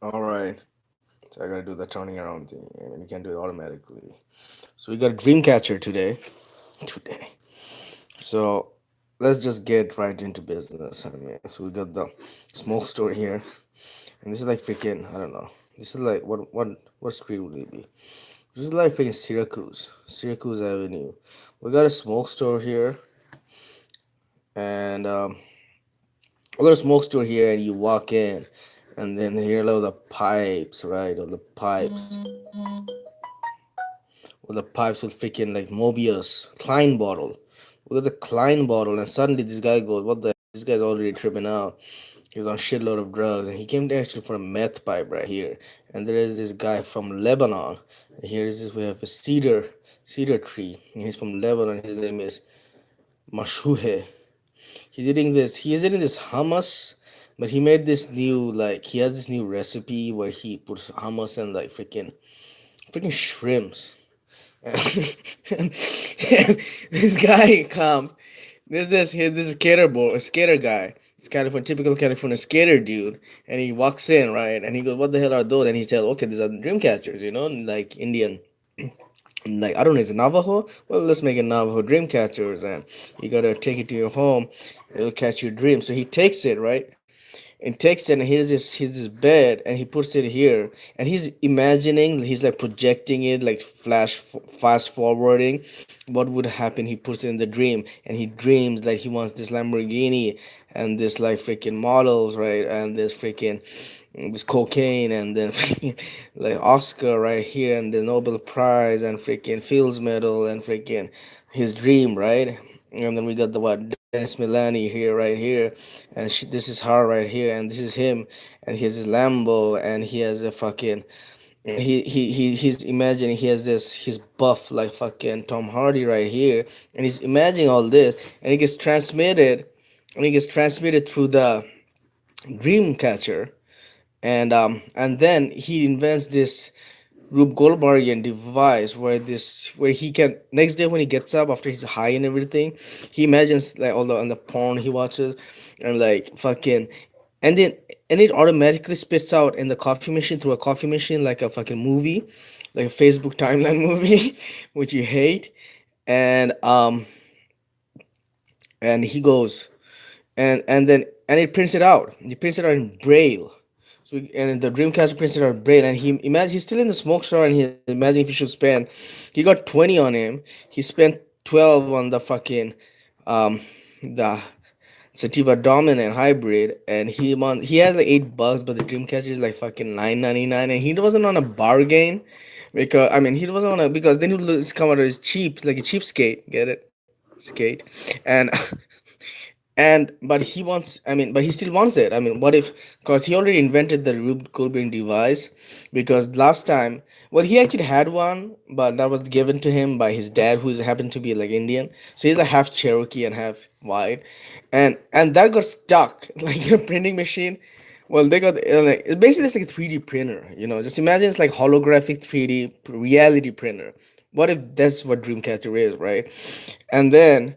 All right. So I gotta do the turning around thing, and you can do it automatically. So we got a Dreamcatcher today. Today. So let's just get right into business. I mean, so we got the smoke store here, and this is like freaking. I don't know. This is like what street would it be? This is like freaking Syracuse Avenue. We got a smoke store here, and we got a smoke store here, and you walk in, and then here are all the pipes, right? All the pipes. With the pipes with freaking like Mobius Klein bottle. Look at the Klein bottle, and suddenly this guy goes, "What the? This guy's already tripping out. He's on shitload of drugs, and he came there actually for a meth pipe right here. And there is this guy from Lebanon. And here is this we have a cedar tree. And he's from Lebanon. His name is Mashuhe. He is eating this hummus, but he made this new like he has this new recipe where he puts hummus and like freaking shrimps. And this guy comes. This skater guy. He's California, typical California skater dude, and he walks in right, and he goes, "What the hell are those?" And he says, "Okay, these are dream catchers, like Indian." Like I don't know, is it Navajo? Well, let's make it Navajo dream catchers, and you gotta take it to your home. It'll catch your dream. So he takes it right, and takes it, and here's this bed, and he puts it here, and he's imagining, he's like projecting it, like fast forwarding what would happen. He puts it in the dream, and he dreams like he wants this Lamborghini and this like freaking models, right, and this cocaine, and then like Oscar right here, and the Nobel Prize, and freaking Fields Medal, and freaking his dream, right? And then we got the what Dennis Milani here, right here, and this is her right here, and this is him, and he has his Lambo, and he has a fucking, and he's imagining he has this, he's buff like fucking Tom Hardy right here, and he's imagining all this, and it gets transmitted through the dream catcher, and then he invents this Rube Goldbergian device where he can, next day when he gets up after he's high and everything, he imagines like all the on the porn he watches, and like fucking, and then and it automatically spits out in the coffee machine through a coffee machine like a fucking movie, like a Facebook timeline movie, which you hate, and and he goes, and it prints it out. He prints it out in braille. So and the Dreamcatcher prints it out in braille, and he's still in the smoke shower, and he's imagining if he should spend. He got 20 on him. He spent 12 on the fucking the Sativa Dominant hybrid, and he has like $8, but the Dreamcatcher is like fucking 9.99, and he wasn't on a bargain because I mean he wasn't on a, because then he would come out as cheap, like a cheapskate. Get it? Skate, and and but he wants, I mean, but he still wants it. I mean, what if, because he already invented the Rube Goldberg device, because last time, well, he actually had one, but that was given to him by his dad, who happened to be like Indian, so he's like half Cherokee and half white, and that got stuck like in a printing machine. Well, they got like, it's basically it's like a 3D printer, just imagine it's like holographic 3D reality printer. What if that's what Dreamcatcher is, right? And then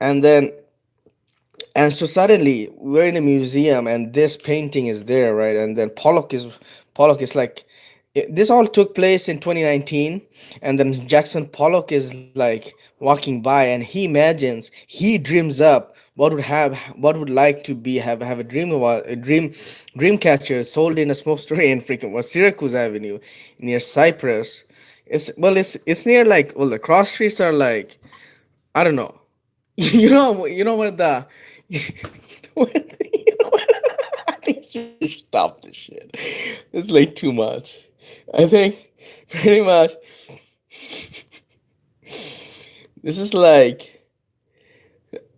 and then and so suddenly we're in a museum, and this painting is there, right? And then Pollock is like, this all took place in 2019, and then Jackson Pollock is like walking by, and he dreams up what would like to be have a dream about dream catcher sold in a smoke store in freaking what Syracuse Avenue near Cypress. It's near, like, well, the cross streets are like, I don't know. You know what the you I think you should stop this shit. It's like too much. I think pretty much this is like,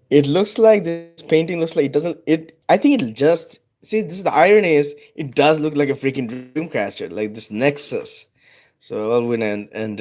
it looks like this painting looks like it doesn't it I think it'll just see, this is the irony is it does look like a freaking dream catcher, like this Nexus. So I'll win and